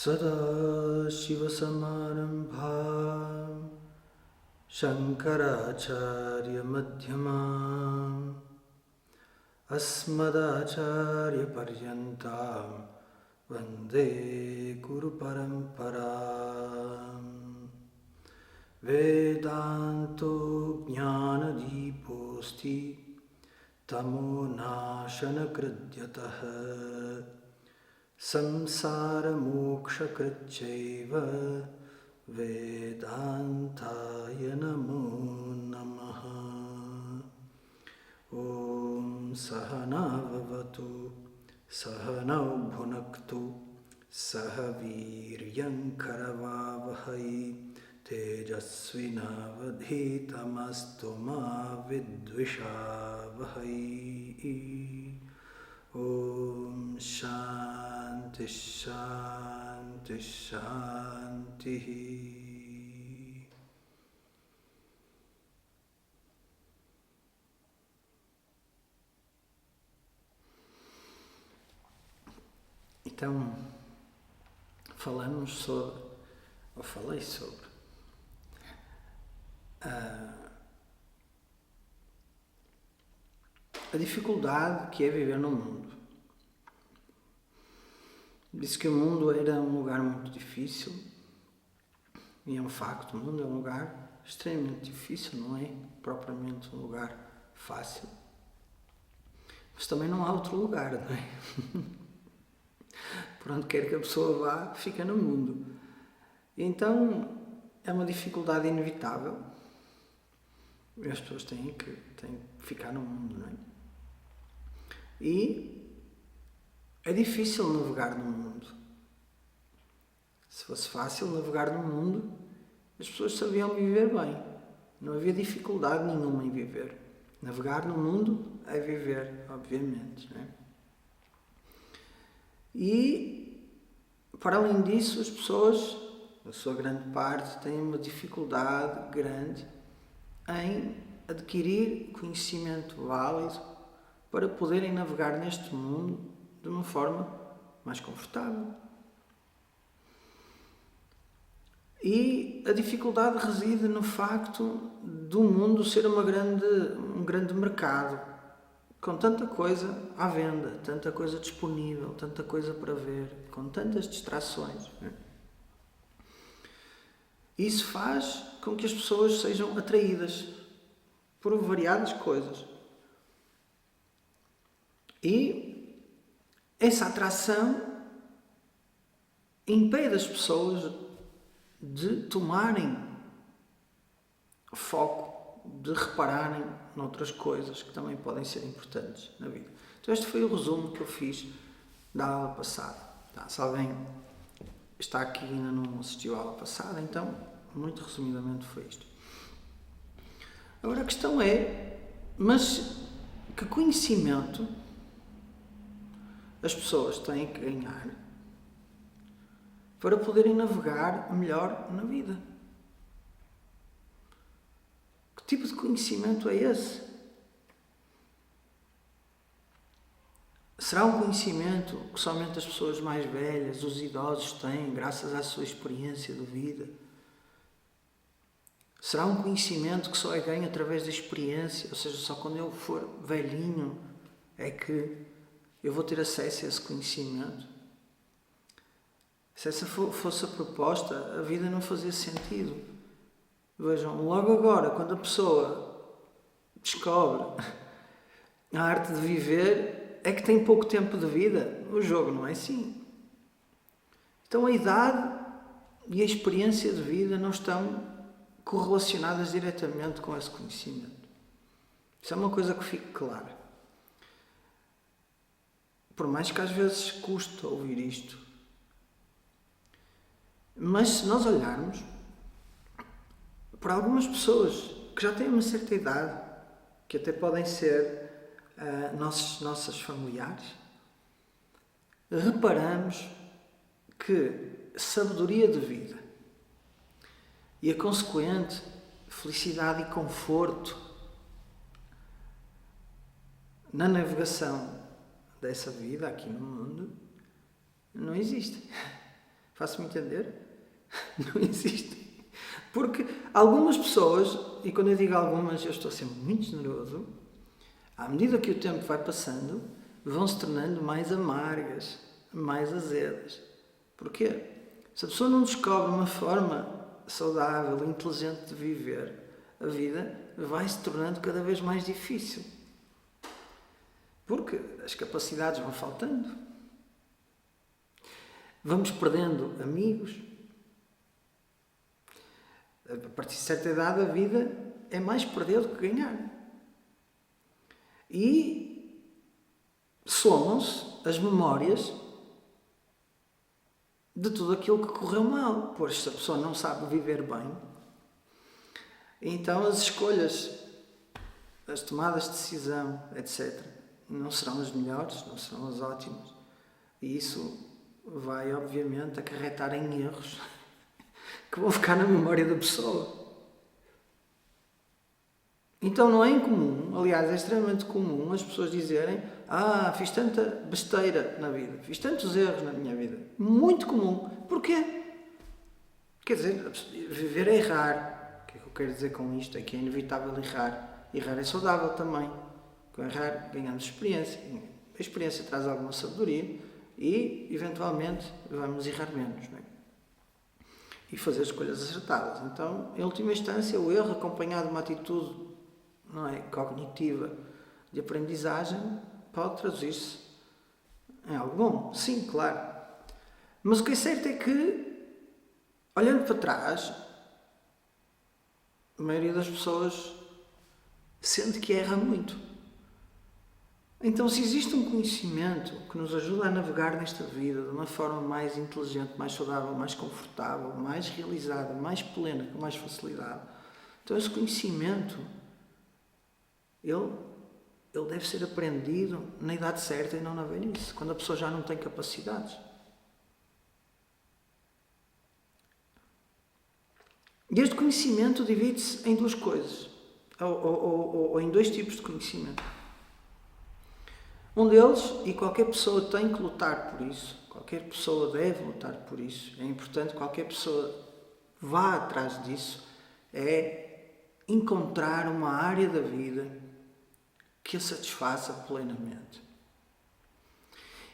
Sadashivasamārambhām Shankaracharya-madhyamām Asmadacharya-paryantām Vande Guru-paramparām. Vedanto Jnana-deeposti Tamo-nāṣana-kridyatah Samsara-moksha-kritchaiva Vedantaya namo namaha. Om Sahana-vavatu Sahanau bhunaktu Sahaviryaṁ-karavāvahai Tejasvinavadhitamastu ma vidvishāvahai. Om Shanti Shanti Shanti. Então, falei sobre a dificuldade que é viver no mundo. Disse que o mundo era um lugar muito difícil, e é um facto, o mundo é um lugar extremamente difícil, não é propriamente um lugar fácil. Mas também não há outro lugar, não é? Por onde quer que a pessoa vá, fica no mundo. Então, é uma dificuldade inevitável. E as pessoas têm que ficar no mundo, não é? E é difícil navegar no mundo. Se fosse fácil navegar no mundo, as pessoas sabiam viver bem. Não havia dificuldade nenhuma em viver. Navegar no mundo é viver, obviamente, não é? E, para além disso, as pessoas, a sua grande parte, têm uma dificuldade grande em adquirir conhecimento válido para poderem navegar neste mundo de uma forma mais confortável. E a dificuldade reside no facto do mundo ser um grande mercado, com tanta coisa à venda, tanta coisa disponível, tanta coisa para ver, com tantas distrações. Isso faz com que as pessoas sejam atraídas por variadas coisas. E essa atração impede as pessoas de tomarem foco, de repararem noutras coisas que também podem ser importantes na vida. Então este foi o resumo que eu fiz da aula passada. Tá? Se alguém está aqui e ainda não assistiu à aula passada, então, muito resumidamente foi isto. Agora a questão é, mas que conhecimento as pessoas têm que ganhar para poderem navegar melhor na vida? Que tipo de conhecimento é esse? Será um conhecimento que somente as pessoas mais velhas, os idosos têm, graças à sua experiência de vida? Será um conhecimento que só é ganho através da experiência, ou seja, só quando eu for velhinho é que eu vou ter acesso a esse conhecimento? Se essa fosse a proposta, a vida não fazia sentido. Vejam, logo agora, quando a pessoa descobre a arte de viver, é que tem pouco tempo de vida. O jogo não é assim. Então a idade e a experiência de vida não estão correlacionadas diretamente com esse conhecimento. Isso é uma coisa que fique clara. Por mais que às vezes custe ouvir isto. Mas se nós olharmos para algumas pessoas que já têm uma certa idade, que até podem ser nossas familiares, reparamos que sabedoria de vida e a consequente felicidade e conforto na navegação dessa vida aqui no mundo não existe. Faço-me entender? Não existem. Porque algumas pessoas, e quando eu digo algumas, eu estou a ser muito generoso, à medida que o tempo vai passando, vão se tornando mais amargas, mais azedas. Porquê? Se a pessoa não descobre uma forma saudável, inteligente de viver a vida, vai se tornando cada vez mais difícil. Porque as capacidades vão faltando. Vamos perdendo amigos. A partir de certa idade a vida é mais perder do que ganhar. E somam-se as memórias de tudo aquilo que correu mal. Pois se a pessoa não sabe viver bem, então as escolhas, as tomadas de decisão, etc., não serão as melhores, não serão as ótimas. E isso vai, obviamente, acarretar em erros que vão ficar na memória da pessoa. Então não é incomum, aliás, é extremamente comum as pessoas dizerem: fiz tanta besteira na vida, fiz tantos erros na minha vida. Muito comum. Porquê? Quer dizer, viver é errar. O que é que eu quero dizer com isto? É que é inevitável errar. Errar é saudável também. Com errar ganhamos experiência. A experiência traz alguma sabedoria e, eventualmente, vamos errar menos, não é? E fazer escolhas acertadas. Então, em última instância, o erro acompanhado de uma atitude, não é, cognitiva de aprendizagem pode traduzir-se em algo bom. Sim, claro. Mas o que é certo é que, olhando para trás, a maioria das pessoas sente que erra muito. Então, se existe um conhecimento que nos ajuda a navegar nesta vida de uma forma mais inteligente, mais saudável, mais confortável, mais realizada, mais plena, com mais facilidade, então esse conhecimento, ele deve ser aprendido na idade certa e não na velhice, quando a pessoa já não tem capacidades. E este conhecimento divide-se em duas coisas, ou em dois tipos de conhecimento. Um deles, e qualquer pessoa tem que lutar por isso, qualquer pessoa deve lutar por isso, é importante que qualquer pessoa vá atrás disso, é encontrar uma área da vida que a satisfaça plenamente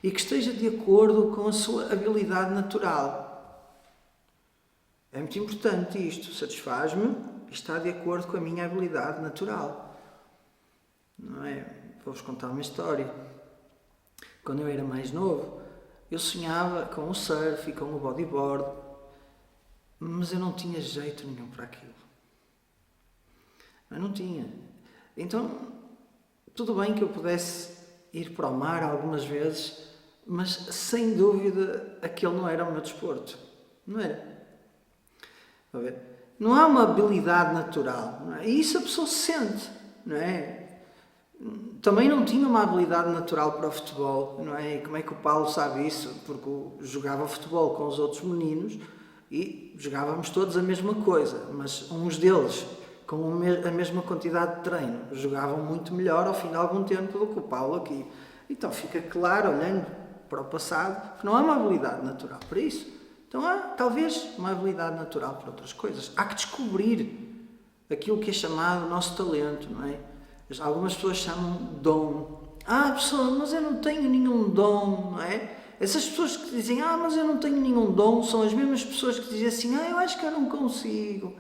e que esteja de acordo com a sua habilidade natural. É muito importante isto, satisfaz-me e está de acordo com a minha habilidade natural. Não é? Vou-vos contar uma história. Quando eu era mais novo, eu sonhava com o surf e com o bodyboard, mas eu não tinha jeito nenhum para aquilo. Eu não tinha. Então, tudo bem que eu pudesse ir para o mar algumas vezes, mas sem dúvida aquele não era o meu desporto. Não era. Está a ver? Não há uma habilidade natural. Não é? E isso a pessoa sente. Não é? Também não tinha uma habilidade natural para o futebol, não é? E como é que o Paulo sabe isso? Porque jogava futebol com os outros meninos e jogávamos todos a mesma coisa, mas uns deles, com a mesma quantidade de treino, jogavam muito melhor ao fim de algum tempo do que o Paulo aqui. Então fica claro, olhando para o passado, que não há uma habilidade natural para isso. Então há, talvez, uma habilidade natural para outras coisas. Há que descobrir aquilo que é chamado o nosso talento, não é? Algumas pessoas chamam dom. Pessoa, mas eu não tenho nenhum dom, não é? Essas pessoas que dizem, mas eu não tenho nenhum dom, são as mesmas pessoas que dizem assim, eu acho que eu não consigo.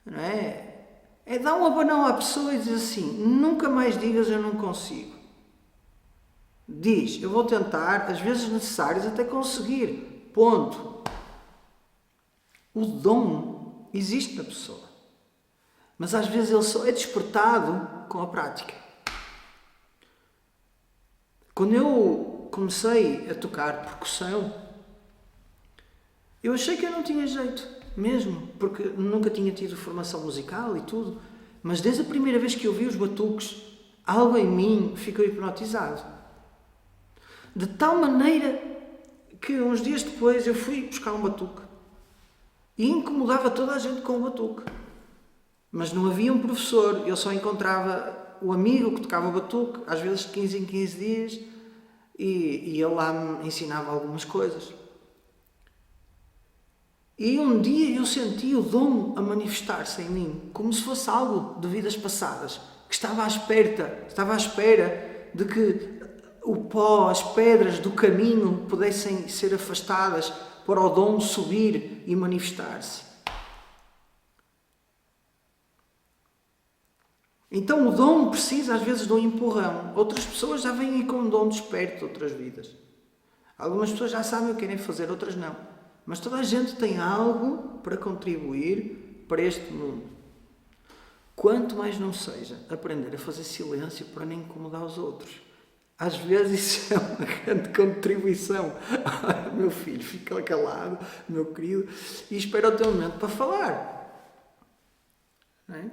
Não é? É dar um abanão à pessoa e dizer assim, nunca mais digas eu não consigo. Diz, eu vou tentar, às vezes necessárias, até conseguir. Ponto. O dom existe na pessoa. Mas às vezes ele só é despertado com a prática. Quando eu comecei a tocar percussão, eu achei que eu não tinha jeito, mesmo, porque nunca tinha tido formação musical e tudo, mas desde a primeira vez que eu vi os batuques, algo em mim ficou hipnotizado. De tal maneira que uns dias depois eu fui buscar um batuque e incomodava toda a gente com o batuque. Mas não havia um professor, eu só encontrava o amigo que tocava o batuque, às vezes de 15 em 15 dias, e ele lá me ensinava algumas coisas. E um dia eu senti o dom a manifestar-se em mim, como se fosse algo de vidas passadas, que estava à espera de que o pó, as pedras do caminho pudessem ser afastadas para o dom subir e manifestar-se. Então o dom precisa às vezes de um empurrão. Outras pessoas já vêm aí com um dom desperto de outras vidas. Algumas pessoas já sabem o que querem fazer, outras não. Mas toda a gente tem algo para contribuir para este mundo. Quanto mais não seja aprender a fazer silêncio para nem incomodar os outros. Às vezes isso é uma grande contribuição. Meu filho, fica calado, meu querido, e espera o teu momento para falar. Não é?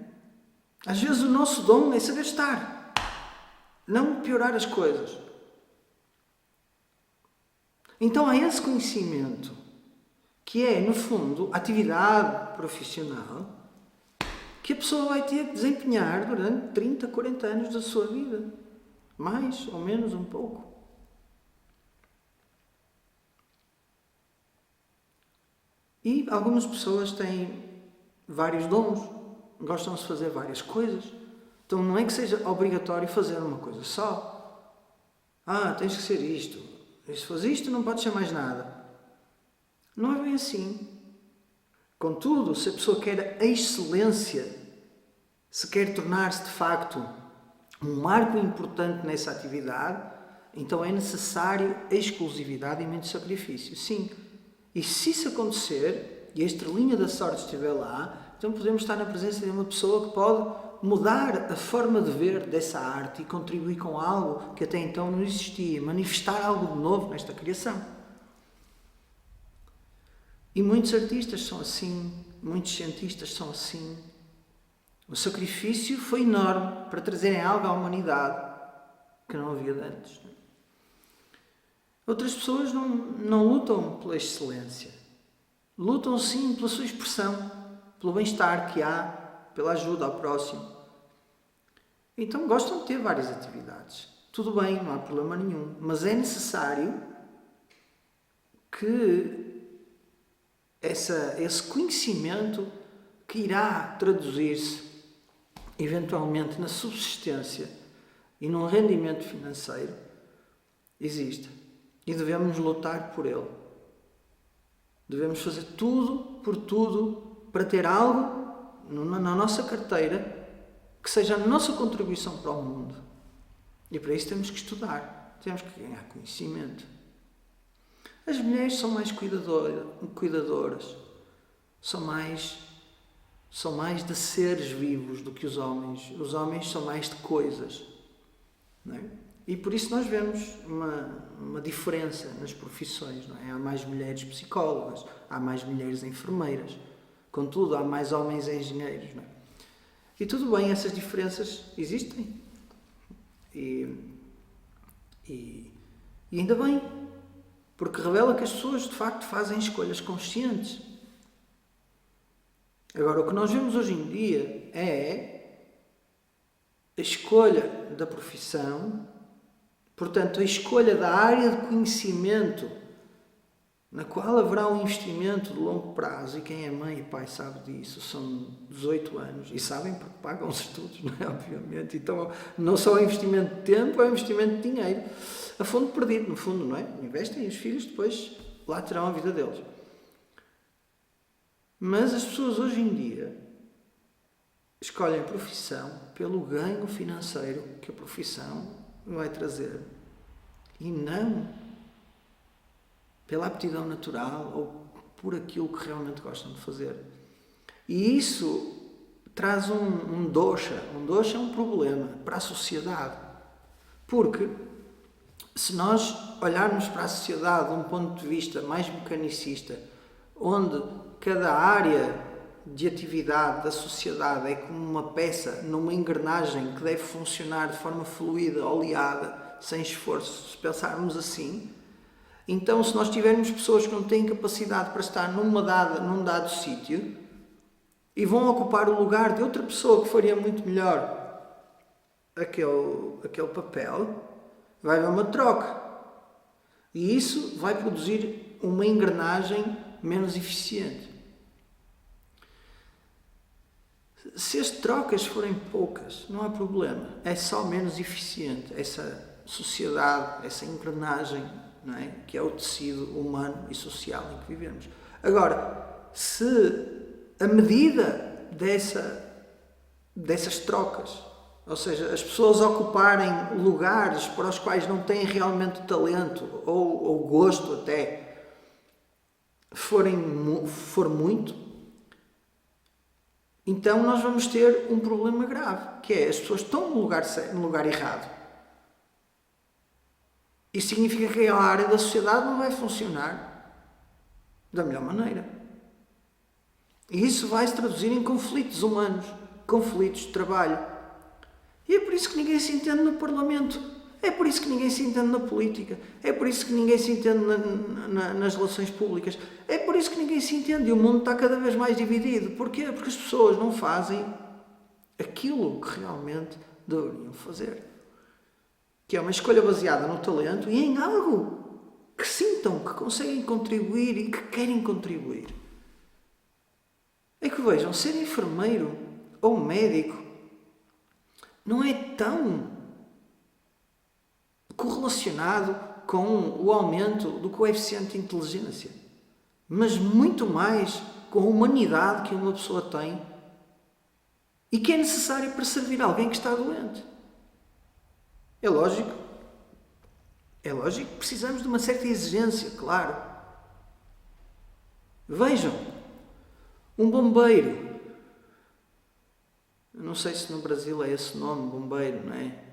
Às vezes o nosso dom é saber estar, não piorar as coisas. Então há esse conhecimento, que é, no fundo, a atividade profissional que a pessoa vai ter que desempenhar durante 30, 40 anos da sua vida. Mais ou menos um pouco. E algumas pessoas têm vários dons, gostam de fazer várias coisas. Então não é que seja obrigatório fazer uma coisa só. Tens que ser isto. E se faz isto, não pode ser mais nada. Não é bem assim. Contudo, se a pessoa quer a excelência, se quer tornar-se de facto um marco importante nessa atividade, então é necessário a exclusividade e muito sacrifício. Sim. E se isso acontecer, e a estrelinha da sorte estiver lá, então podemos estar na presença de uma pessoa que pode mudar a forma de ver dessa arte e contribuir com algo que até então não existia, manifestar algo de novo nesta criação. E muitos artistas são assim, muitos cientistas são assim. O sacrifício foi enorme para trazerem algo à humanidade que não havia de antes. Outras pessoas não lutam pela excelência. Lutam sim pela sua expressão, pelo bem-estar que há, pela ajuda ao próximo. Então gostam de ter várias atividades. Tudo bem, não há problema nenhum. Mas é necessário que esse conhecimento que irá traduzir-se eventualmente na subsistência e num rendimento financeiro exista. E devemos lutar por ele. Devemos fazer tudo por tudo para ter algo na nossa carteira que seja a nossa contribuição para o mundo. E para isso temos que estudar, temos que ganhar conhecimento. As mulheres são mais cuidadoras, são mais de seres vivos do que os homens. Os homens são mais de coisas. Não é? E por isso nós vemos uma diferença nas profissões. Não é? Há mais mulheres psicólogas, há mais mulheres enfermeiras. Contudo, há mais homens engenheiros. Não é? E tudo bem, essas diferenças existem. E ainda bem, porque revela que as pessoas de facto fazem escolhas conscientes. Agora, o que nós vemos hoje em dia é a escolha da profissão, portanto, a escolha da área de conhecimento na qual haverá um investimento de longo prazo, e quem é mãe e pai sabe disso, são 18 anos, e sabem porque pagam os estudos, não é? Obviamente. Então, não só é investimento de tempo, é investimento de dinheiro. A fundo perdido, no fundo, não é? Investem e os filhos depois lá terão a vida deles. Mas as pessoas hoje em dia escolhem a profissão pelo ganho financeiro que a profissão vai trazer e não pela aptidão natural ou por aquilo que realmente gostam de fazer. E isso traz um dosha. Um dosha é um problema para a sociedade. Porque se nós olharmos para a sociedade de um ponto de vista mais mecanicista, onde cada área de atividade da sociedade é como uma peça numa engrenagem que deve funcionar de forma fluida, oleada, sem esforço, se pensarmos assim, então se nós tivermos pessoas que não têm capacidade para estar num dado sítio e vão ocupar o lugar de outra pessoa que faria muito melhor aquele papel, vai haver uma troca. E isso vai produzir uma engrenagem menos eficiente. Se as trocas forem poucas, não há problema. É só menos eficiente essa sociedade, essa engrenagem, não é? Que é o tecido humano e social em que vivemos. Agora, se a medida dessas trocas, ou seja, as pessoas ocuparem lugares para os quais não têm realmente talento ou gosto até, for muito, então nós vamos ter um problema grave, que é as pessoas estão no lugar errado. Isso significa que a área da sociedade não vai funcionar da melhor maneira. E isso vai se traduzir em conflitos humanos, conflitos de trabalho. E é por isso que ninguém se entende no Parlamento. É por isso que ninguém se entende na política. É por isso que ninguém se entende nas relações públicas. É por isso que ninguém se entende. E o mundo está cada vez mais dividido. Porquê? Porque as pessoas não fazem aquilo que realmente deveriam fazer. Que é uma escolha baseada no talento e em algo que sintam que conseguem contribuir e que querem contribuir. É que vejam, ser enfermeiro ou médico não é tão correlacionado com o aumento do coeficiente de inteligência, mas muito mais com a humanidade que uma pessoa tem e que é necessária para servir alguém que está doente. É lógico que precisamos de uma certa exigência, claro. Vejam, um bombeiro, eu não sei se no Brasil é esse nome, bombeiro, não é?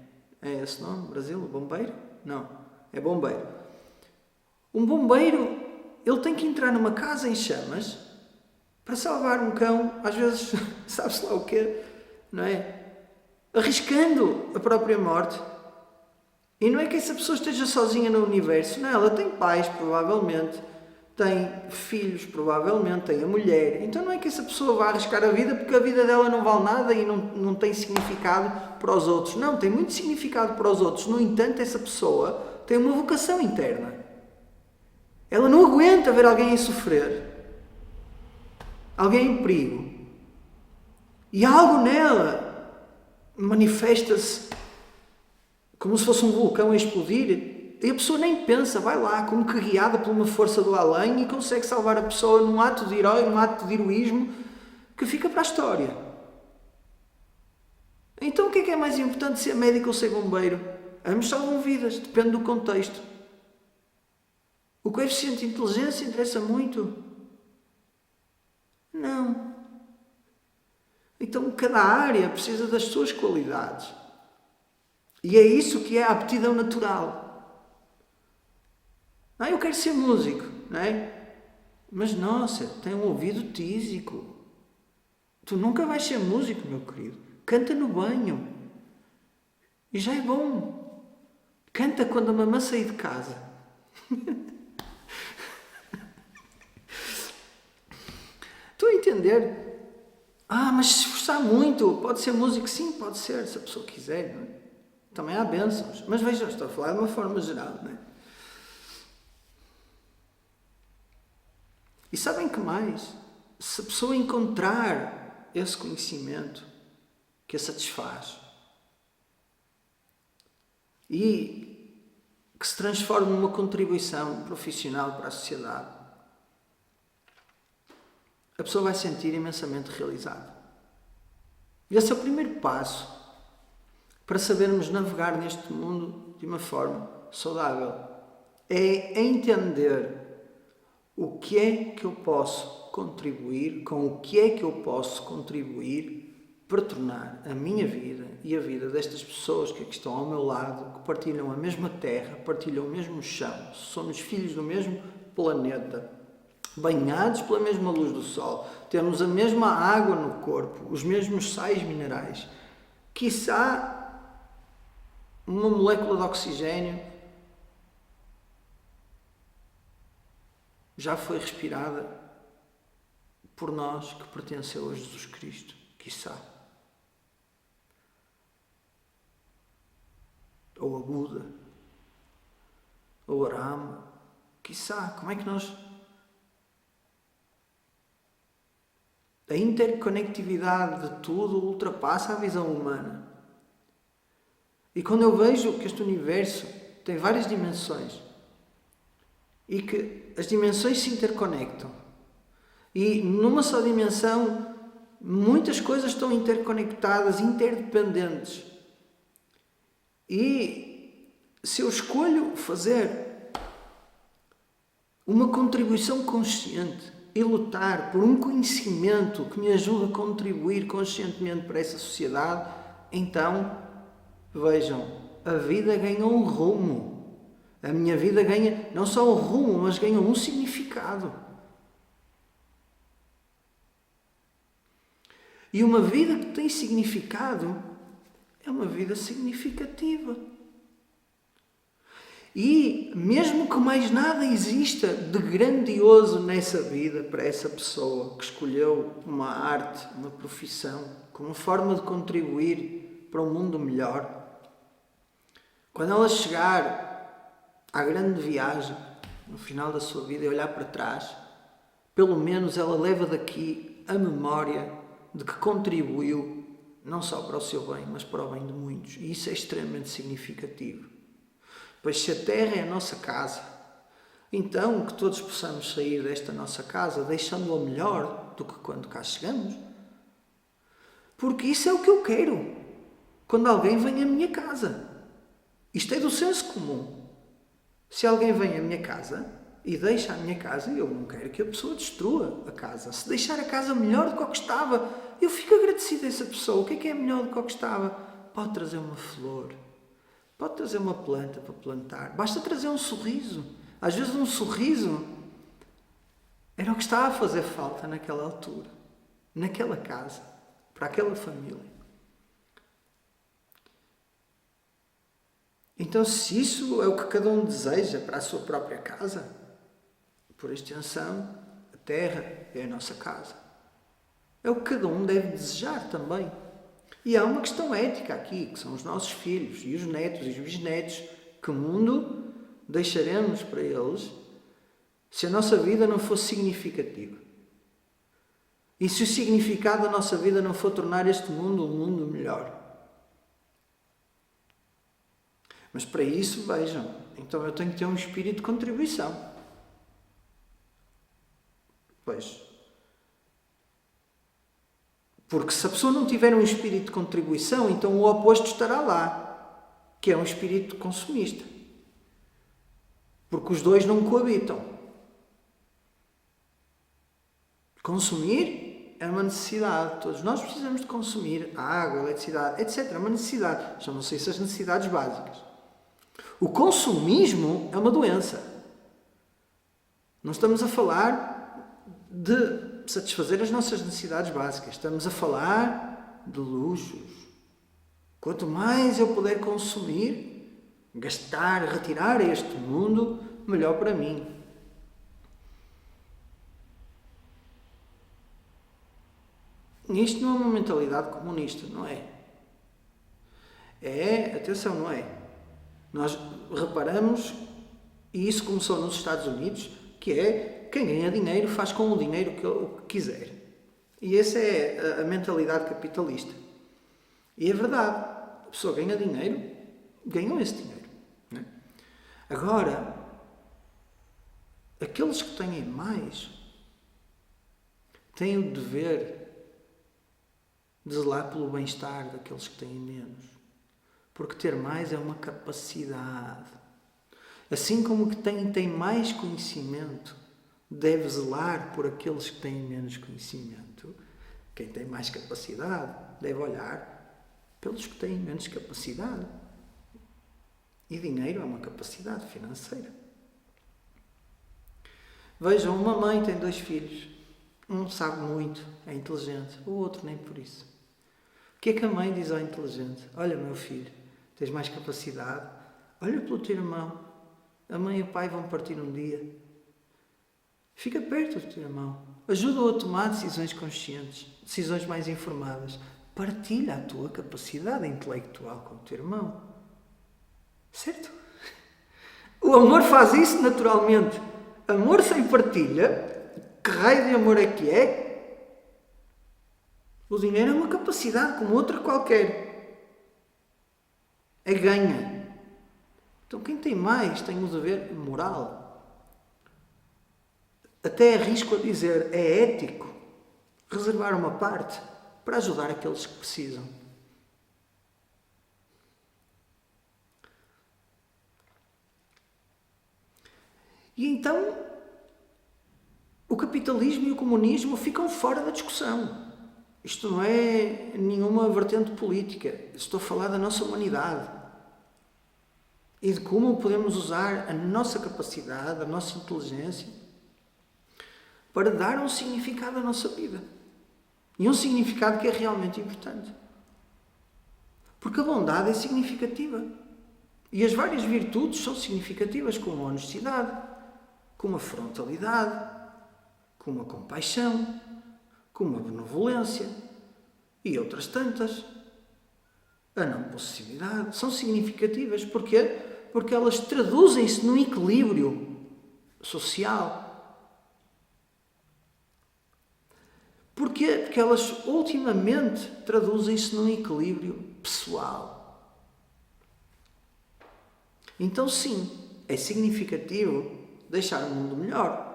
É esse nome, Brasil? Bombeiro? Não, é bombeiro. Um bombeiro, ele tem que entrar numa casa em chamas para salvar um cão, às vezes, sabe-se lá o quê, não é? Arriscando a própria morte. E não é que essa pessoa esteja sozinha no universo, não, ela tem pais, provavelmente, tem filhos, provavelmente, tem a mulher. Então não é que essa pessoa vá arriscar a vida porque a vida dela não vale nada e não tem significado para os outros. Não, tem muito significado para os outros. No entanto, essa pessoa tem uma vocação interna. Ela não aguenta ver alguém a sofrer, alguém em perigo. E algo nela manifesta-se como se fosse um vulcão a explodir, e a pessoa nem pensa, vai lá, como que guiada por uma força do além e consegue salvar a pessoa num ato de herói, num ato de heroísmo que fica para a história. Então o que é mais importante, ser médico ou ser bombeiro? Ambos salvam vidas, depende do contexto. O coeficiente de inteligência interessa muito? Não. Então cada área precisa das suas qualidades. E é isso que é a aptidão natural. Eu quero ser músico, não é? Mas nossa, tem um ouvido tísico. Tu nunca vais ser músico, meu querido. Canta no banho. E já é bom. Canta quando a mamã sair de casa. Estou a entender? Mas se esforçar muito, pode ser músico? Sim, pode ser, se a pessoa quiser, não é? Também há bênçãos. Mas vejam, estou a falar de uma forma geral, não é? E sabem que mais? Se a pessoa encontrar esse conhecimento que a satisfaz e que se transforma numa contribuição profissional para a sociedade, a pessoa vai se sentir imensamente realizada. E esse é o primeiro passo para sabermos navegar neste mundo de uma forma saudável. É entender o que é que eu posso contribuir, com o que é que eu posso contribuir para tornar a minha vida e a vida destas pessoas que aqui estão ao meu lado, que partilham a mesma terra, partilham o mesmo chão, somos filhos do mesmo planeta, banhados pela mesma luz do sol, temos a mesma água no corpo, os mesmos sais minerais, quiçá uma molécula de oxigênio já foi respirada por nós que pertenceu a Jesus Cristo, quiçá. Ou a Buda, ou a Rama, quiçá. Como é que nós A interconectividade de tudo ultrapassa a visão humana. E quando eu vejo que este universo tem várias dimensões e que as dimensões se interconectam e numa só dimensão muitas coisas estão interconectadas, interdependentes. E se eu escolho fazer uma contribuição consciente e lutar por um conhecimento que me ajude a contribuir conscientemente para essa sociedade, então, vejam, a vida ganha um rumo. A minha vida ganha não só um rumo, mas ganha um significado. E uma vida que tem significado é uma vida significativa. E mesmo que mais nada exista de grandioso nessa vida para essa pessoa que escolheu uma arte, uma profissão, como forma de contribuir para um mundo melhor, quando ela chegar à grande viagem, no final da sua vida, e olhar para trás, pelo menos ela leva daqui a memória de que contribuiu não só para o seu bem, mas para o bem de muitos. E isso é extremamente significativo. Pois se a Terra é a nossa casa, então que todos possamos sair desta nossa casa deixando-a melhor do que quando cá chegamos. Porque isso é o que eu quero quando alguém vem à minha casa. Isto é do senso comum. Se alguém vem à minha casa e deixa a minha casa, eu não quero que a pessoa destrua a casa. Se deixar a casa melhor do que o que estava, eu fico agradecido a essa pessoa. O que é melhor do que o que estava? Pode trazer uma flor, pode trazer uma planta para plantar, basta trazer um sorriso. Às vezes um sorriso era o que estava a fazer falta naquela altura, naquela casa, para aquela família. Então, se isso é o que cada um deseja para a sua própria casa, por extensão, a Terra é a nossa casa. É o que cada um deve desejar também. E há uma questão ética aqui, que são os nossos filhos e os netos e os bisnetos. Que mundo deixaremos para eles se a nossa vida não for significativa? E se o significado da nossa vida não for tornar este mundo um mundo melhor? Mas para isso, vejam, então eu tenho que ter um espírito de contribuição. Pois. Porque se a pessoa não tiver um espírito de contribuição, então o oposto estará lá, que é um espírito consumista. Porque os dois não coabitam. Consumir é uma necessidade. Todos nós precisamos de consumir água, eletricidade, etc. É uma necessidade. Chamam-se essas necessidades básicas. O consumismo é uma doença. Não estamos a falar de satisfazer as nossas necessidades básicas. Estamos a falar de luxos. Quanto mais eu puder consumir, gastar, retirar a este mundo, melhor para mim. Isto não é uma mentalidade comunista, não é? Atenção, não é? Nós reparamos, e isso começou nos Estados Unidos, que é quem ganha dinheiro faz com o dinheiro o que quiser. E essa é a mentalidade capitalista. E é verdade. A pessoa ganha dinheiro, ganham esse dinheiro. Não é? Agora, aqueles que têm mais têm o dever de zelar pelo bem-estar daqueles que têm menos. Porque ter mais é uma capacidade. Assim como que tem mais conhecimento, deve zelar por aqueles que têm menos conhecimento. Quem tem mais capacidade deve olhar pelos que têm menos capacidade. E dinheiro é uma capacidade financeira. Vejam, uma mãe tem 2 filhos. Um sabe muito, é inteligente. O outro nem por isso. O que é que a mãe diz ao inteligente? Olha, meu filho, tens mais capacidade. Olha pelo teu irmão. A mãe e o pai vão partir um dia. Fica perto do teu irmão. Ajuda-o a tomar decisões conscientes, decisões mais informadas. Partilha a tua capacidade intelectual com o teu irmão. Certo? O amor faz isso naturalmente. Amor sem partilha, que raio de amor é que é? O dinheiro é uma capacidade como outra qualquer. É ganha. Então quem tem mais tem o dever moral. Até arrisco a dizer, é ético reservar uma parte para ajudar aqueles que precisam. E então o capitalismo e o comunismo ficam fora da discussão. Isto não é nenhuma vertente política. Estou a falar da nossa humanidade. E de como podemos usar a nossa capacidade, a nossa inteligência, para dar um significado à nossa vida. E um significado que é realmente importante. Porque a bondade é significativa. E as várias virtudes são significativas, como a honestidade, como a frontalidade, como a compaixão, como a benevolência e outras tantas. A não possessividade são significativas. Porquê? Porque elas traduzem-se num equilíbrio social. Porquê? Porque elas ultimamente traduzem-se num equilíbrio pessoal. Então sim, é significativo deixar o mundo melhor.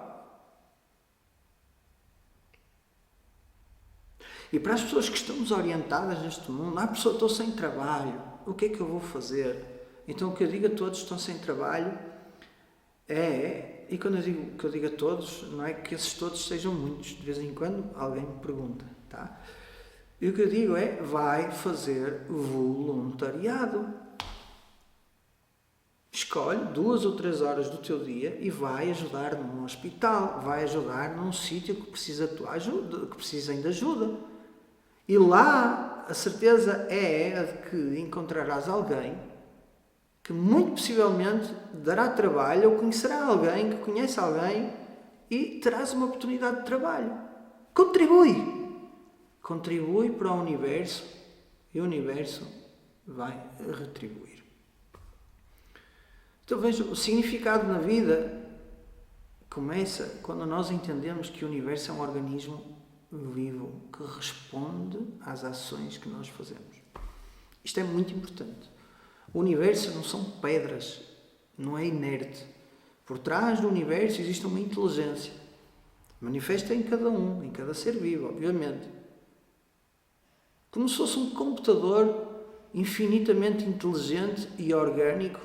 E para as pessoas que estão desorientadas neste mundo, pessoa, estou sem trabalho, o que é que eu vou fazer? Então o que eu digo a todos que estão sem trabalho e quando eu digo a todos, não é que esses todos sejam muitos, de vez em quando alguém me pergunta, tá? E o que eu digo vai fazer voluntariado. Escolhe 2 ou 3 horas do teu dia e vai ajudar num hospital, vai ajudar num sítio que precisa da tua ajuda, que precisem de ajuda. E lá a certeza é de que encontrarás alguém que muito possivelmente dará trabalho ou conhecerá alguém que conhece alguém e terás uma oportunidade de trabalho. Contribui! Contribui para o universo e o universo vai retribuir. Então veja, o significado na vida começa quando nós entendemos que o universo é um organismo vivo que responde às ações que nós fazemos. Isto é muito importante. O universo não são pedras, não é inerte. Por trás do universo existe uma inteligência. Manifesta em cada um, em cada ser vivo, obviamente. Como se fosse um computador infinitamente inteligente e orgânico.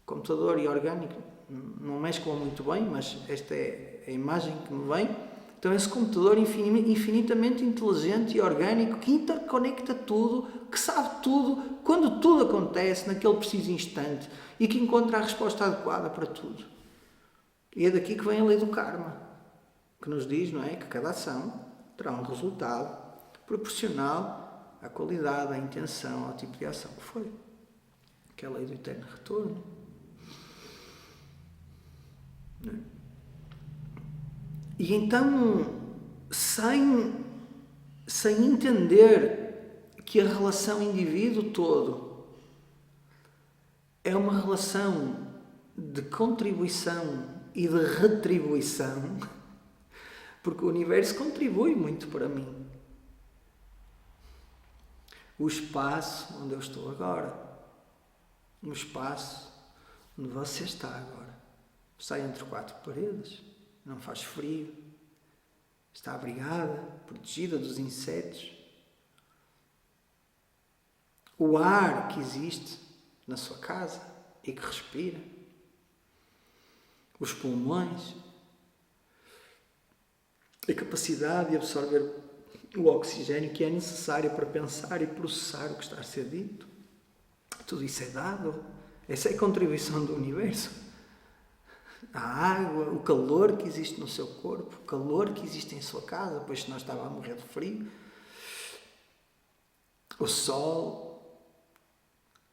Computador e orgânico não mesclam muito bem, mas esta é a imagem que me vem. Então esse computador infinitamente inteligente e orgânico que interconecta tudo, que sabe tudo, quando tudo acontece naquele preciso instante e que encontra a resposta adequada para tudo. E é daqui que vem a lei do karma, que nos diz, não é, que cada ação terá um resultado proporcional à qualidade, à intenção, ao tipo de ação que foi. Que é a lei do eterno retorno. Não é? E então, sem entender que a relação indivíduo todo é uma relação de contribuição e de retribuição, porque o universo contribui muito para mim. O espaço onde eu estou agora, o espaço onde você está agora, está entre 4 paredes. Não faz frio, está abrigada, protegida dos insetos. O ar que existe na sua casa e que respira. Os pulmões. A capacidade de absorver o oxigênio que é necessário para pensar e processar o que está a ser dito. Tudo isso é dado. Essa é a contribuição do universo. A água, o calor que existe no seu corpo, o calor que existe em sua casa, pois senão estava a morrer de frio. O sol.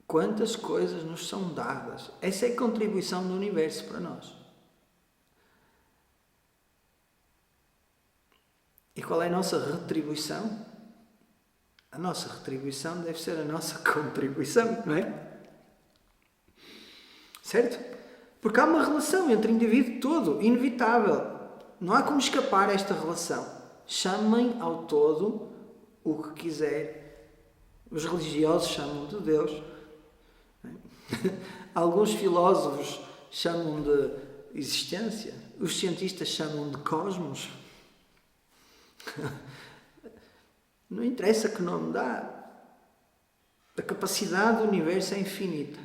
Quantas coisas nos são dadas. Essa é a contribuição do universo para nós. E qual é a nossa retribuição? A nossa retribuição deve ser a nossa contribuição, não é? Certo? Porque há uma relação entre o indivíduo todo, inevitável. Não há como escapar a esta relação. Chamem ao todo o que quiser. Os religiosos chamam de Deus. Alguns filósofos chamam de existência. Os cientistas chamam de cosmos. Não interessa que nome dá. A capacidade do universo é infinita.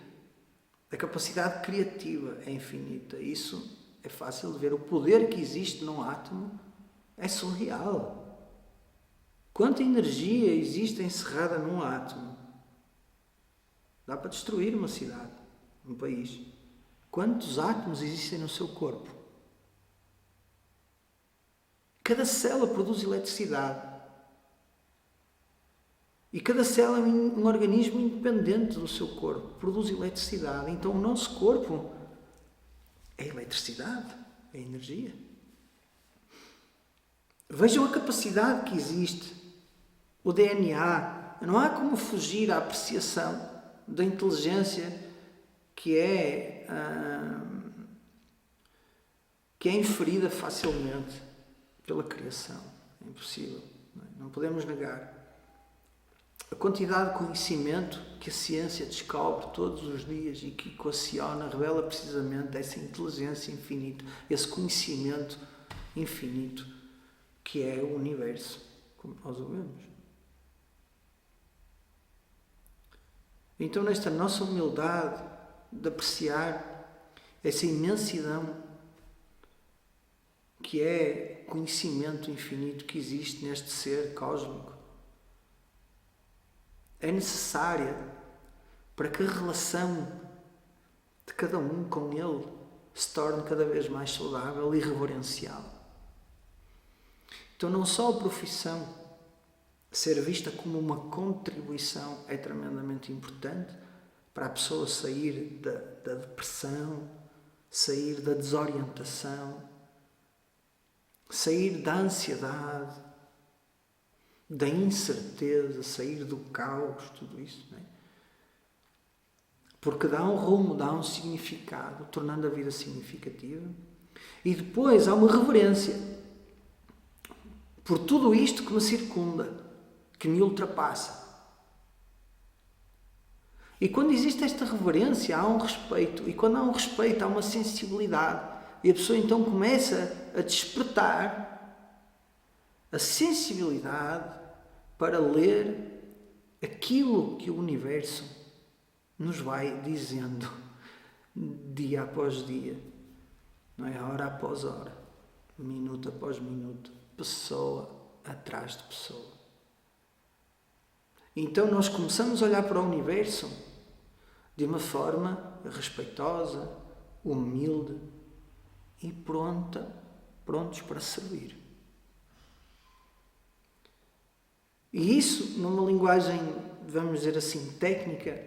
A capacidade criativa é infinita. Isso é fácil de ver. O poder que existe num átomo é surreal. Quanta energia existe encerrada num átomo? Dá para destruir uma cidade, um país. Quantos átomos existem no seu corpo? Cada célula produz eletricidade. E cada célula é um organismo independente do seu corpo, produz eletricidade. Então o nosso corpo é eletricidade, é energia. Vejam a capacidade que existe, o DNA. Não há como fugir à apreciação da inteligência que é inferida facilmente pela criação. É impossível. Não podemos negar. A quantidade de conhecimento que a ciência descobre todos os dias e que equaciona, revela precisamente essa inteligência infinita, esse conhecimento infinito que é o universo, como nós o vemos. Então, nesta nossa humildade de apreciar essa imensidão que é conhecimento infinito que existe neste ser cósmico, é necessária para que a relação de cada um com ele se torne cada vez mais saudável e reverencial. Então, não só a profissão ser vista como uma contribuição é tremendamente importante para a pessoa sair da depressão, sair da desorientação, sair da ansiedade, da incerteza, sair do caos, tudo isso, não é? Porque dá um rumo, dá um significado, tornando a vida significativa. E depois há uma reverência por tudo isto que me circunda, que me ultrapassa. E quando existe esta reverência, há um respeito. E quando há um respeito, há uma sensibilidade. E a pessoa então começa a despertar a sensibilidade para ler aquilo que o universo nos vai dizendo dia após dia, não é? Hora após hora, minuto após minuto, pessoa atrás de pessoa. Então nós começamos a olhar para o universo de uma forma respeitosa, humilde e prontos para servir. E isso, numa linguagem, vamos dizer assim, técnica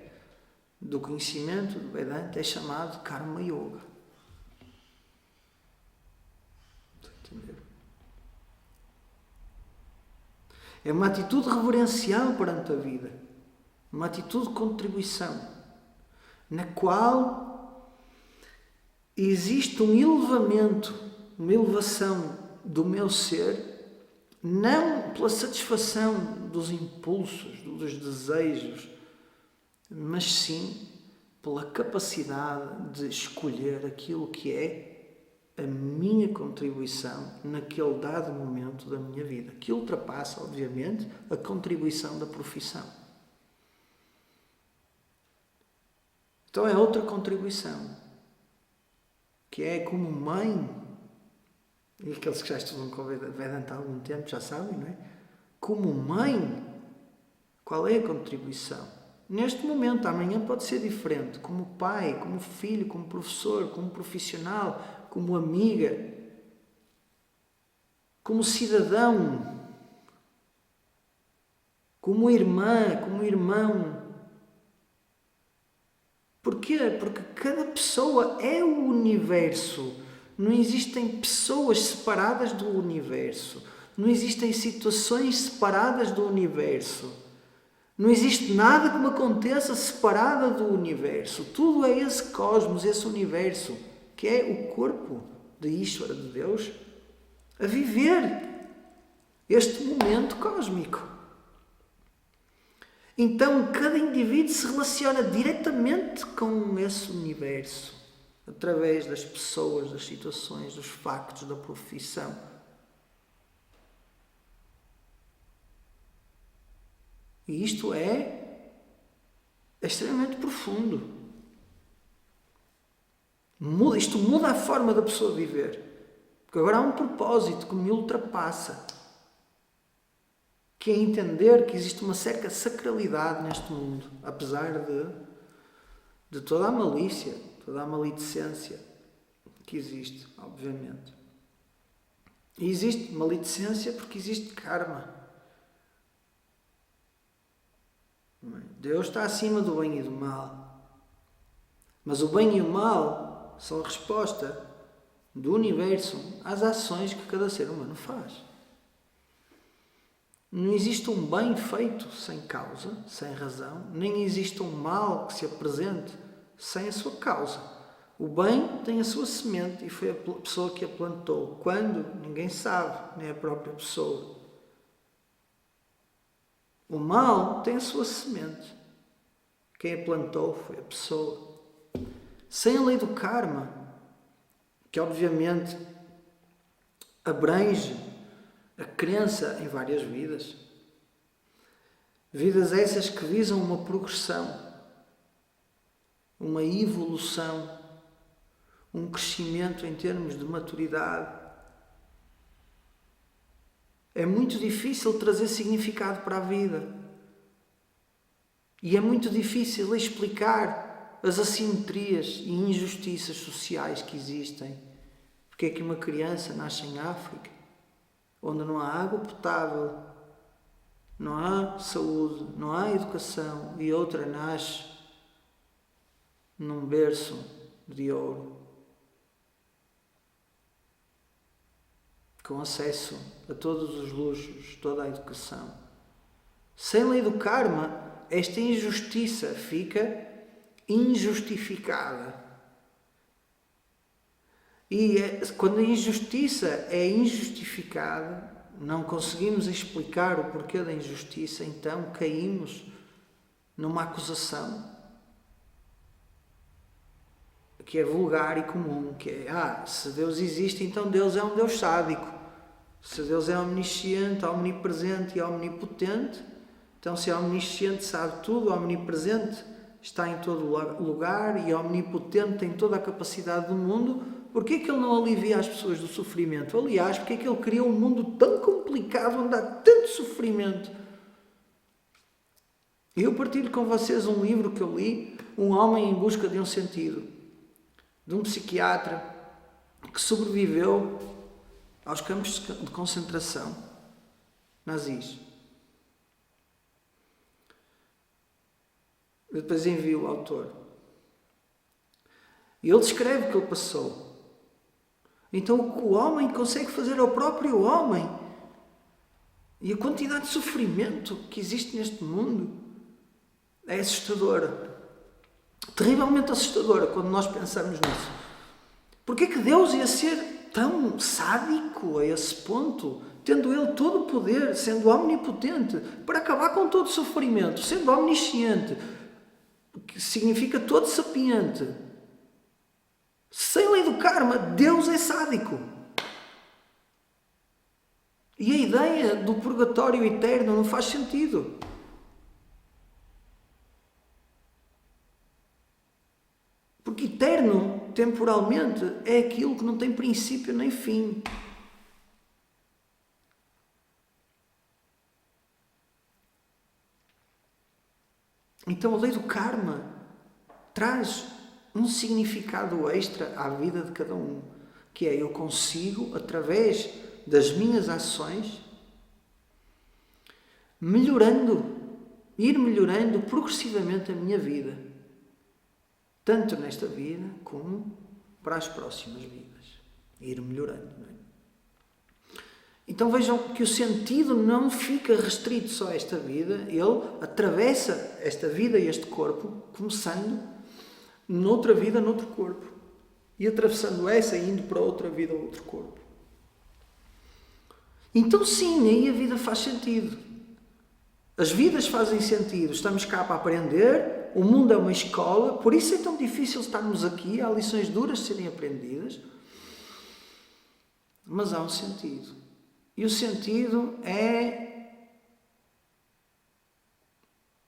do conhecimento do Vedanta, é chamado Karma Yoga. Estão a entender? É uma atitude reverencial perante a vida, uma atitude de contribuição, na qual existe um elevamento, uma elevação do meu ser, não pela satisfação dos impulsos, dos desejos, mas sim pela capacidade de escolher aquilo que é a minha contribuição naquele dado momento da minha vida, que ultrapassa, obviamente, a contribuição da profissão. Então é outra contribuição, que é como mãe. E aqueles que já estudam com Vedanta há algum tempo já sabem, não é? Como mãe, qual é a contribuição? Neste momento, amanhã pode ser diferente. Como pai, como filho, como professor, como profissional, como amiga, como cidadão, como irmã, como irmão. Porquê? Porque cada pessoa é o universo. Não existem pessoas separadas do universo. Não existem situações separadas do universo. Não existe nada que me aconteça separada do universo. Tudo é esse cosmos, esse universo, que é o corpo de Ishvara, de Deus, a viver este momento cósmico. Então, cada indivíduo se relaciona diretamente com esse universo, através das pessoas, das situações, dos factos, da profissão. E isto é extremamente profundo. Isto muda a forma da pessoa viver. Porque agora há um propósito que me ultrapassa, que é entender que existe uma certa sacralidade neste mundo, apesar de toda a malícia, toda a maledicência que existe, obviamente. E existe maledicência porque existe karma. Deus está acima do bem e do mal. Mas o bem e o mal são a resposta do universo às ações que cada ser humano faz. Não existe um bem feito sem causa, sem razão, nem existe um mal que se apresente sem a sua causa. O bem tem a sua semente e foi a pessoa que a plantou. Quando? Ninguém sabe, nem a própria pessoa. O mal tem a sua semente. Quem a plantou foi a pessoa. Sem a lei do karma, que obviamente abrange a crença em várias vidas. Vidas essas que visam uma progressão, uma evolução, um crescimento em termos de maturidade. É muito difícil trazer significado para a vida. E é muito difícil explicar as assimetrias e injustiças sociais que existem. Porque é que uma criança nasce em África, onde não há água potável, não há saúde, não há educação, e outra nasce num berço de ouro, com acesso a todos os luxos, toda a educação. Sem lei do karma, esta injustiça fica injustificada. E quando a injustiça é injustificada, não conseguimos explicar o porquê da injustiça, então caímos numa acusação que é vulgar e comum, que é, se Deus existe, então Deus é um Deus sádico. Se Deus é omnisciente, omnipresente e omnipotente, então se é omnisciente sabe tudo, omnipresente está em todo lugar e omnipotente tem toda a capacidade do mundo, porquê que Ele não alivia as pessoas do sofrimento? Aliás, porquê que Ele criou um mundo tão complicado onde há tanto sofrimento? Eu partilho com vocês um livro que eu li, Um Homem em Busca de um Sentido, de um psiquiatra que sobreviveu aos campos de concentração nazis. Eu depois envio o autor. E ele descreve o que ele passou. Então o que o homem consegue fazer ao próprio homem e a quantidade de sofrimento que existe neste mundo é assustadora. Terrivelmente assustadora quando nós pensamos nisso. Porquê que Deus ia ser tão sádico a esse ponto, tendo Ele todo o poder, sendo omnipotente, para acabar com todo o sofrimento, sendo omnisciente, que significa todo sapiente? Sem lei do karma, Deus é sádico. E a ideia do purgatório eterno não faz sentido. Porque eterno, temporalmente, é aquilo que não tem princípio nem fim. Então a lei do karma traz um significado extra à vida de cada um, que é eu consigo, através das minhas ações, ir melhorando progressivamente a minha vida. Tanto nesta vida como para as próximas vidas. Ir melhorando, não é? Então vejam que o sentido não fica restrito só a esta vida, ele atravessa esta vida e este corpo, começando noutra vida, noutro corpo, e atravessando essa e indo para outra vida, outro corpo. Então sim, aí a vida faz sentido. As vidas fazem sentido, estamos cá para aprender, o mundo é uma escola, por isso é tão difícil estarmos aqui, há lições duras de serem aprendidas, mas há um sentido. E o sentido é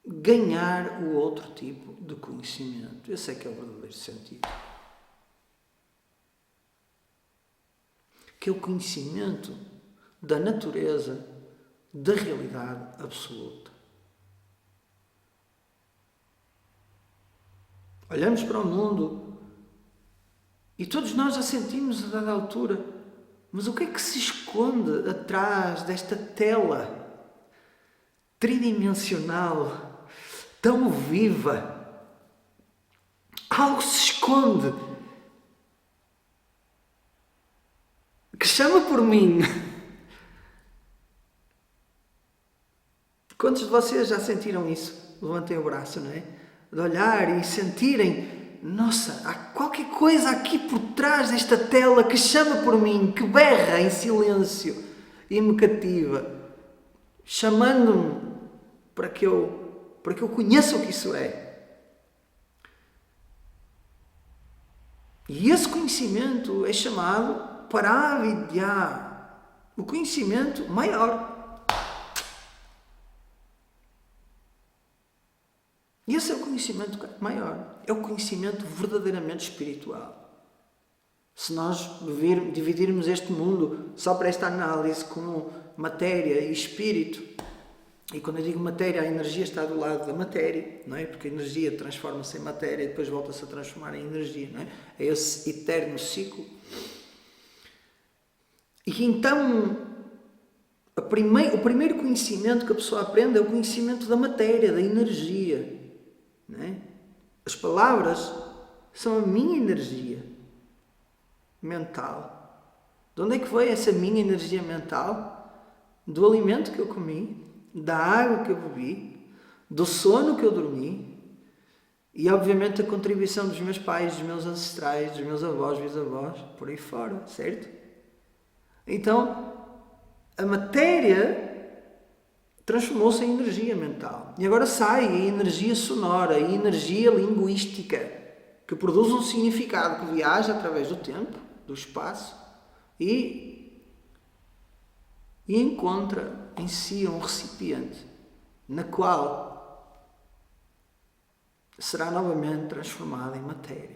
ganhar o outro tipo de conhecimento. Esse é que é o verdadeiro sentido. Que é o conhecimento da natureza, da realidade absoluta. Olhamos para o mundo e todos nós já sentimos a dada altura, mas o que é que se esconde atrás desta tela tridimensional, tão viva? Algo se esconde que chama por mim. Quantos de vocês já sentiram isso? Levantem o braço, não é? De olhar e sentirem, nossa, há qualquer coisa aqui por trás desta tela que chama por mim, que berra em silêncio e me cativa, chamando-me para que eu conheça o que isso é. E esse conhecimento é chamado Paravidya, o conhecimento maior. E esse é o conhecimento maior, é o conhecimento verdadeiramente espiritual. Se nós dividirmos este mundo só para esta análise como matéria e espírito, e quando eu digo matéria, a energia está do lado da matéria, não é? Porque a energia transforma-se em matéria e depois volta-se a transformar em energia, não é? É esse eterno ciclo. E então, o primeiro conhecimento que a pessoa aprende é o conhecimento da matéria, da energia. Não é? As palavras são a minha energia mental. De onde é que veio essa minha energia mental? Do alimento que eu comi, da água que eu bebi, do sono que eu dormi e, obviamente, a contribuição dos meus pais, dos meus ancestrais, dos meus avós, bisavós, por aí fora, certo? Então, a matéria transformou-se em energia mental. E agora sai a energia sonora, a energia linguística, que produz um significado que viaja através do tempo, do espaço, e encontra em si um recipiente, na qual será novamente transformado em matéria.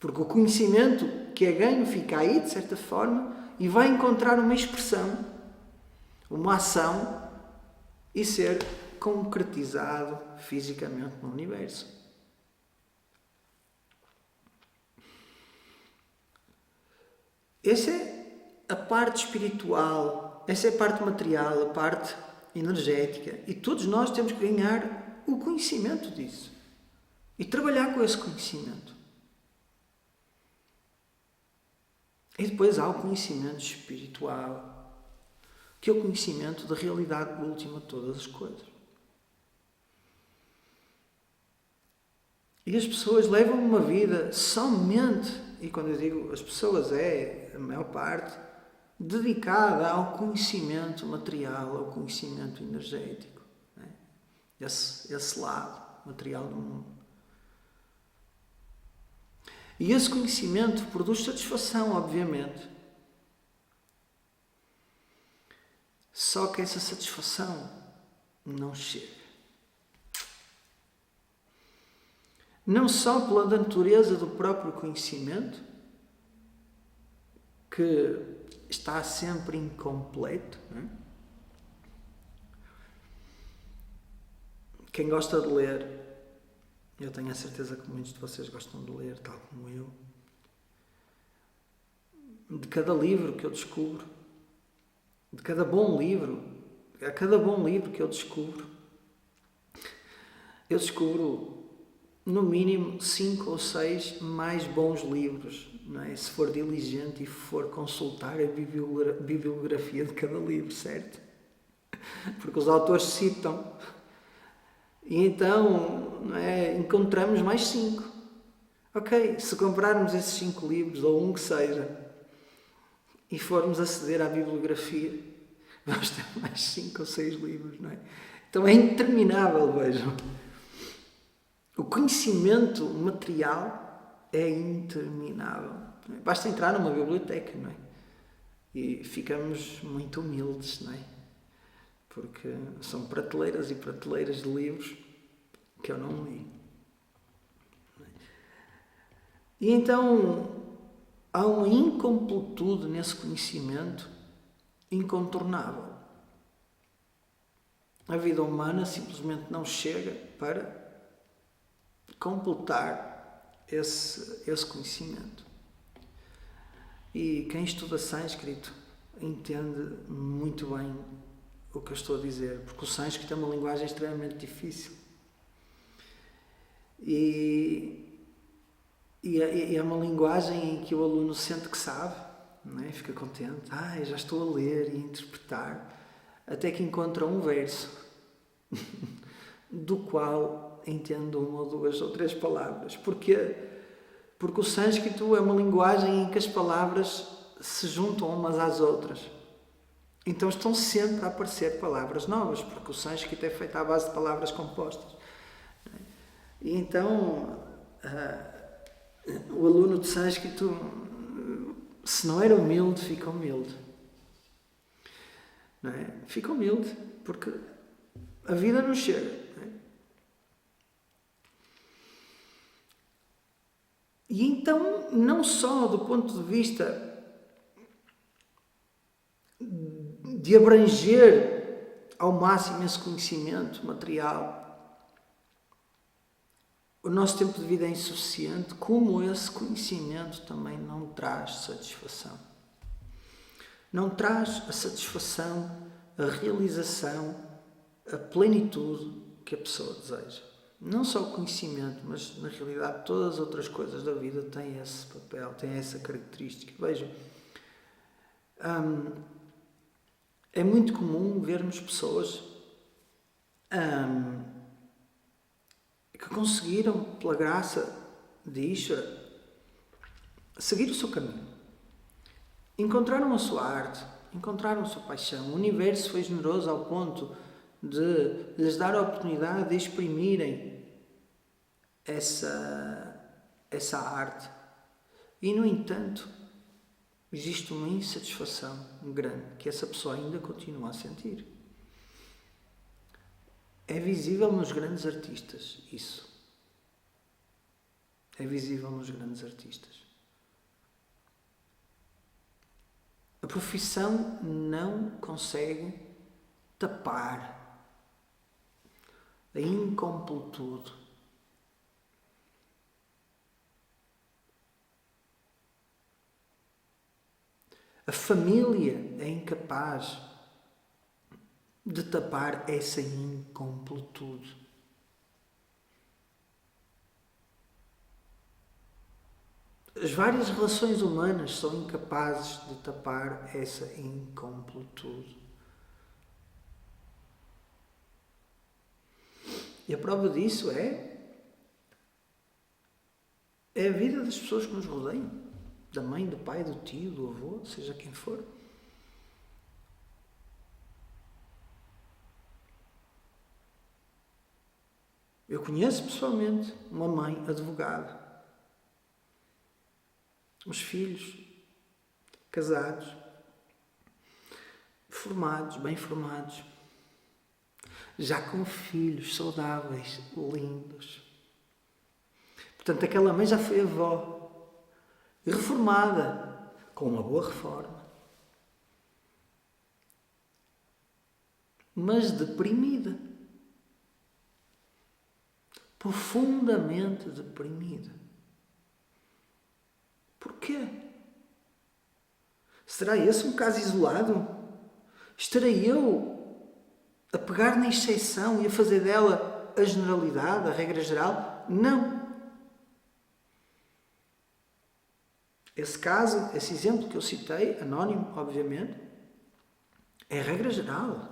Porque o conhecimento que é ganho fica aí, de certa forma, e vai encontrar uma expressão, uma ação e ser concretizado fisicamente no universo. Essa é a parte espiritual, essa é a parte material, a parte energética. E todos nós temos que ganhar o conhecimento disso e trabalhar com esse conhecimento. E depois há o conhecimento espiritual, que é o conhecimento da realidade última de todas as coisas. E as pessoas levam uma vida somente, e quando eu digo as pessoas é a maior parte, dedicada ao conhecimento material, ao conhecimento energético. Né? Esse lado material do mundo. E esse conhecimento produz satisfação, obviamente. Só que essa satisfação não chega. Não só pela natureza do próprio conhecimento, que está sempre incompleto. Não é? Quem gosta de ler, eu tenho a certeza que muitos de vocês gostam de ler, tal como eu. De cada livro que eu descubro, de cada bom livro, a cada bom livro que eu descubro no mínimo 5 ou 6 mais bons livros, não é? Se for diligente e for consultar a bibliografia de cada livro, certo? Porque os autores citam. E então, não é? Encontramos mais 5. Ok, se comprarmos esses 5 livros, ou um que seja, e formos aceder à bibliografia, vamos ter mais 5 ou 6 livros, não é? Então é interminável, vejam. O conhecimento material é interminável. Basta entrar numa biblioteca, não é? E ficamos muito humildes, não é? Porque são prateleiras e prateleiras de livros que eu não li. E então há uma incompletude nesse conhecimento incontornável. A vida humana simplesmente não chega para completar esse conhecimento. E quem estuda sânscrito entende muito bem o que eu estou a dizer, porque o sânscrito é uma linguagem extremamente difícil. E é uma linguagem em que o aluno sente que sabe, não é? Fica contente, já estou a ler e a interpretar, até que encontra um verso do qual entendo 1 ou 2 ou 3 palavras. Porquê? Porque o sânscrito é uma linguagem em que as palavras se juntam umas às outras. Então estão sempre a aparecer palavras novas, porque o sânscrito é feito à base de palavras compostas. E então o aluno de sânscrito, se não era humilde, fica humilde. Não é? Fica humilde, porque a vida não chega. Não é? E então, não só do ponto de vista de abranger ao máximo esse conhecimento material, o nosso tempo de vida é insuficiente, como esse conhecimento também não traz satisfação. Não traz a satisfação, a realização, a plenitude que a pessoa deseja. Não só o conhecimento, mas na realidade todas as outras coisas da vida têm esse papel, têm essa característica. Vejam, é muito comum vermos pessoas que conseguiram, pela graça de Ishvara, seguir o seu caminho. Encontraram a sua arte, encontraram a sua paixão. O universo foi generoso ao ponto de lhes dar a oportunidade de exprimirem essa arte. E, no entanto, existe uma insatisfação grande que essa pessoa ainda continua a sentir. É visível nos grandes artistas, isso. É visível nos grandes artistas. A profissão não consegue tapar a incompletude. A família é incapaz de tapar essa incompletude. As várias relações humanas são incapazes de tapar essa incompletude. E a prova disso é a vida das pessoas que nos rodeiam. Da mãe, do pai, do tio, do avô, seja quem for. Eu conheço pessoalmente uma mãe advogada. Os filhos, casados, formados, bem formados, já com filhos saudáveis, lindos. Portanto, aquela mãe já foi avó, reformada, com uma boa reforma, mas deprimida, profundamente deprimida. Porquê? Será esse um caso isolado? Estarei eu a pegar na exceção e a fazer dela a generalidade, a regra geral? Não. Esse caso, esse exemplo que eu citei, anónimo, obviamente, é a regra geral.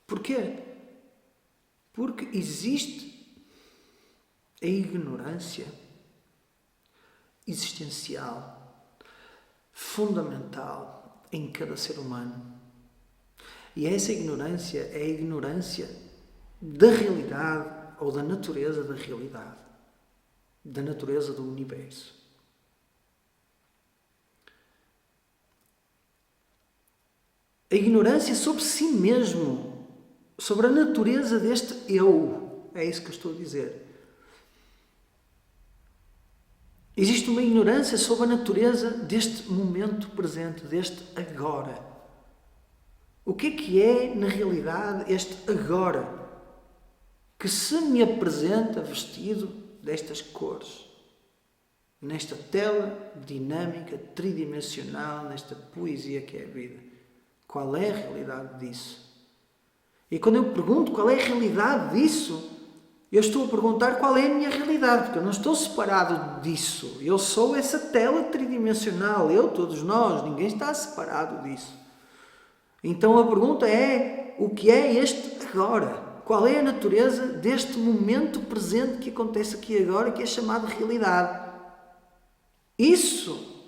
Porquê? Porque existe a ignorância existencial. fundamental em cada ser humano. E essa ignorância é a ignorância da realidade ou da natureza da realidade, da natureza do universo. A ignorância sobre si mesmo, sobre a natureza deste eu. É isso que eu estou a dizer. Existe uma ignorância sobre a natureza deste momento presente, deste agora. O que é, na realidade, este agora que se me apresenta vestido destas cores, nesta tela dinâmica, tridimensional, nesta poesia que é a vida? Qual é a realidade disso? E quando eu pergunto qual é a realidade disso, eu estou a perguntar qual é a minha realidade, porque eu não estou separado disso. Eu sou essa tela tridimensional, todos nós, ninguém está separado disso. Então a pergunta é, o que é este agora? Qual é a natureza deste momento presente que acontece aqui agora, que é chamado realidade? Isso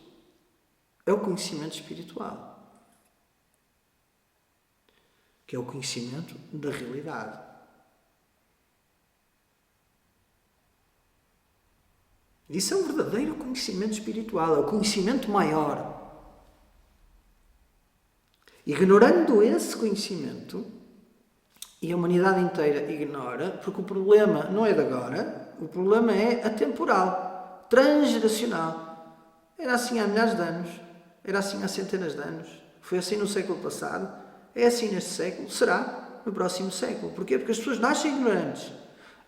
é o conhecimento espiritual, que é o conhecimento da realidade. Isso é um verdadeiro conhecimento espiritual, é o conhecimento maior. Ignorando esse conhecimento, e a humanidade inteira ignora, porque o problema não é de agora, o problema é atemporal, transgeracional. Era assim há milhares de anos, era assim há centenas de anos, foi assim no século passado, é assim neste século, será no próximo século. Porquê? Porque as pessoas nascem ignorantes.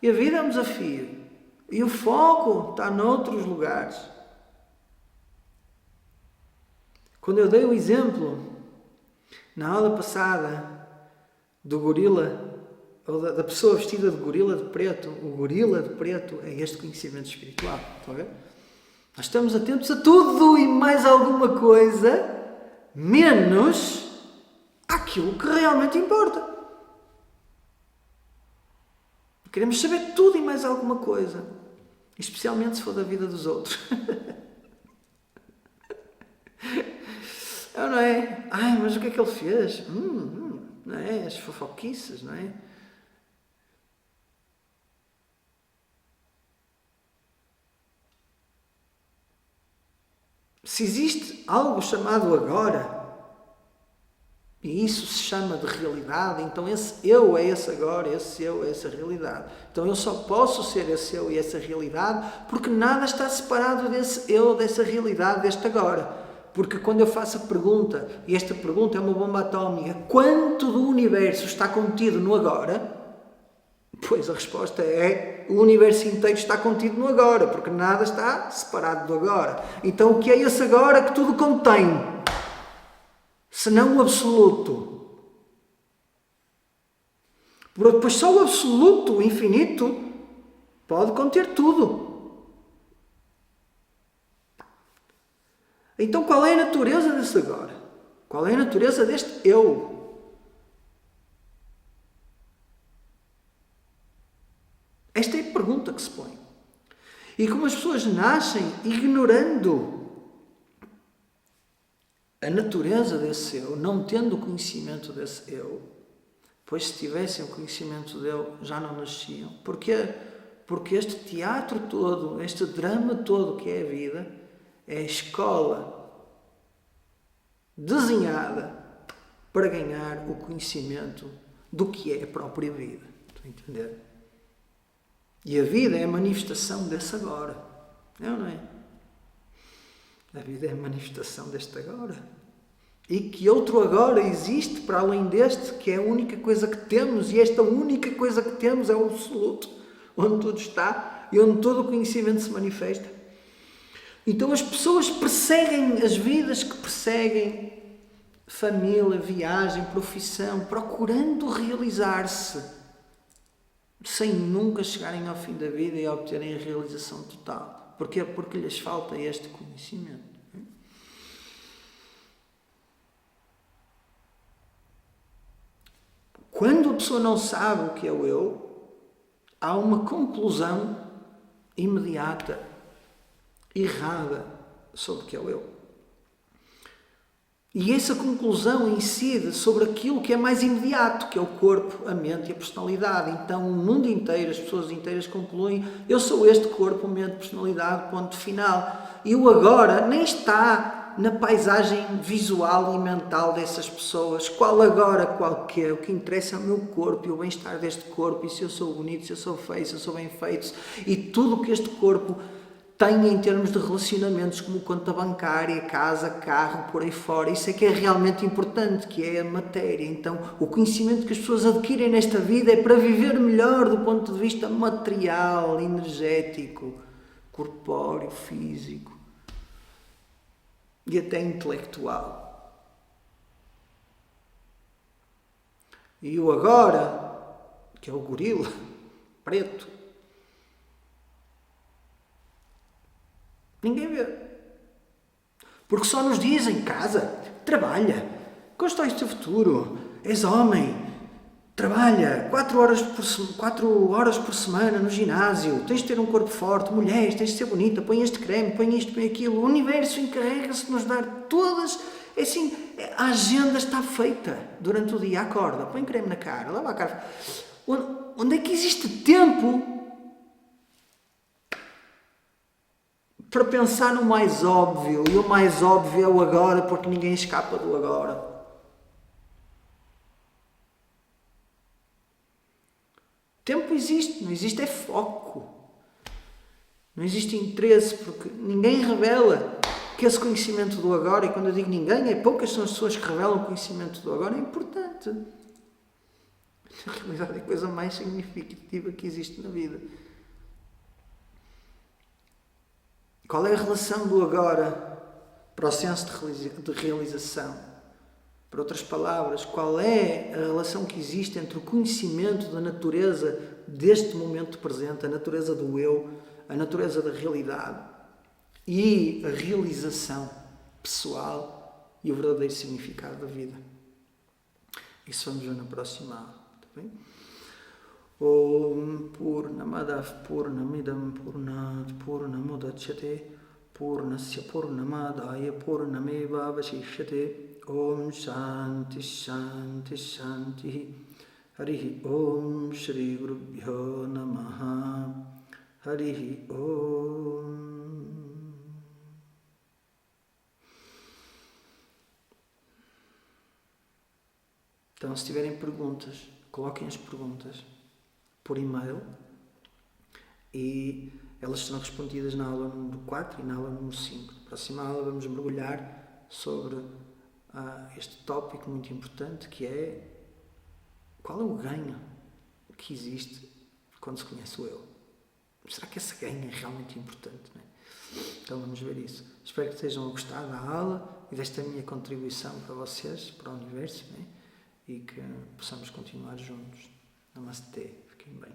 E a vida é um desafio. E o foco está noutros lugares. Quando eu dei o exemplo, na aula passada, do gorila, ou da pessoa vestida de gorila de preto, o gorila de preto é este conhecimento espiritual. Estão a ver? Nós estamos atentos a tudo e mais alguma coisa, menos àquilo que realmente importa. Queremos saber tudo e mais alguma coisa, especialmente se for da vida dos outros. Não é? Ai, mas o que é que ele fez? Não é? As fofoquices, não é? Se existe algo chamado agora, e isso se chama de realidade, então esse eu é esse agora, esse eu é essa realidade. Então eu só posso ser esse eu e essa realidade porque nada está separado desse eu, dessa realidade, deste agora. Porque quando eu faço a pergunta, e esta pergunta é uma bomba atómica, quanto do universo está contido no agora? Pois a resposta é, o universo inteiro está contido no agora, porque nada está separado do agora. Então o que é esse agora que tudo contém? Senão o absoluto. Pois só o absoluto, o infinito, pode conter tudo. Então qual é a natureza desse agora? Qual é a natureza deste eu? Esta é a pergunta que se põe. E como as pessoas nascem ignorando a natureza desse eu, não tendo o conhecimento desse eu, pois se tivessem o conhecimento dele, já não nasciam. Porquê? Porque este teatro todo, este drama todo que é a vida, é a escola desenhada para ganhar o conhecimento do que é a própria vida. Estão a entender? E a vida é a manifestação desse agora. Não é? A vida é a manifestação deste agora. E que outro agora existe para além deste, que é a única coisa que temos, e esta única coisa que temos é o absoluto, onde tudo está e onde todo o conhecimento se manifesta. Então as pessoas perseguem as vidas que perseguem, família, viagem, profissão, procurando realizar-se, sem nunca chegarem ao fim da vida e obterem a realização total. Porquê? Porque lhes falta este conhecimento. Quando a pessoa não sabe o que é o eu, há uma conclusão imediata, errada, sobre o que é o eu. E essa conclusão incide sobre aquilo que é mais imediato, que é o corpo, a mente e a personalidade. Então o mundo inteiro, as pessoas inteiras concluem: eu sou este corpo, mente, personalidade, ponto final. E o agora nem está na paisagem visual e mental dessas pessoas. Qual agora, qual que é? O que interessa é o meu corpo e o bem-estar deste corpo, e se eu sou bonito, se eu sou feio, se eu sou bem feito, e tudo o que este corpo tem em termos de relacionamentos, como conta bancária, casa, carro, por aí fora. Isso é que é realmente importante, que é a matéria. Então, o conhecimento que as pessoas adquirem nesta vida é para viver melhor do ponto de vista material, energético, corpóreo, físico e até intelectual. E o agora, que é o gorila preto, ninguém vê. Porque só nos dizem: casa, trabalha, constrói o teu futuro, és homem, trabalha 4 horas por semana no ginásio, tens de ter um corpo forte, mulheres, tens de ser bonita, põe este creme, põe isto, põe aquilo. O universo encarrega-se de nos dar todas. É assim, a agenda está feita durante o dia. Acorda, põe creme na cara, lava a cara. Onde é que existe tempo para pensar no mais óbvio? E o mais óbvio é o agora, porque ninguém escapa do agora. Tempo existe, não existe é foco. Não existe interesse, porque ninguém revela que esse conhecimento do agora, e quando eu digo ninguém, poucas são as pessoas que revelam o conhecimento do agora, é importante. Na realidade é a coisa mais significativa que existe na vida. Qual é a relação do agora para o senso de realização? Por outras palavras, qual é a relação que existe entre o conhecimento da natureza deste momento presente, a natureza do eu, a natureza da realidade e a realização pessoal e o verdadeiro significado da vida? Isso vamos ver na próxima aula, está bem? Om Purnamadav Purnamidam Purnat Purnamudachyate Purnasya Purnamadaya Purnameva Vashishyate. Om Shanti Shanti Shanti. Harihi Om Shri Gurubhyo Namaha. Harihi Om. Então, se tiverem perguntas, coloquem as perguntas por e-mail e elas serão respondidas na aula número 4 e na aula número 5. Na próxima aula vamos mergulhar sobre este tópico muito importante, que é: qual é o ganho que existe quando se conhece o eu? Será que esse ganho é realmente importante? Não é? Então vamos ver isso. Espero que tenham gostado da aula e desta minha contribuição para vocês, para o universo, não é? E que possamos continuar juntos. Namastê. Fiquem bem.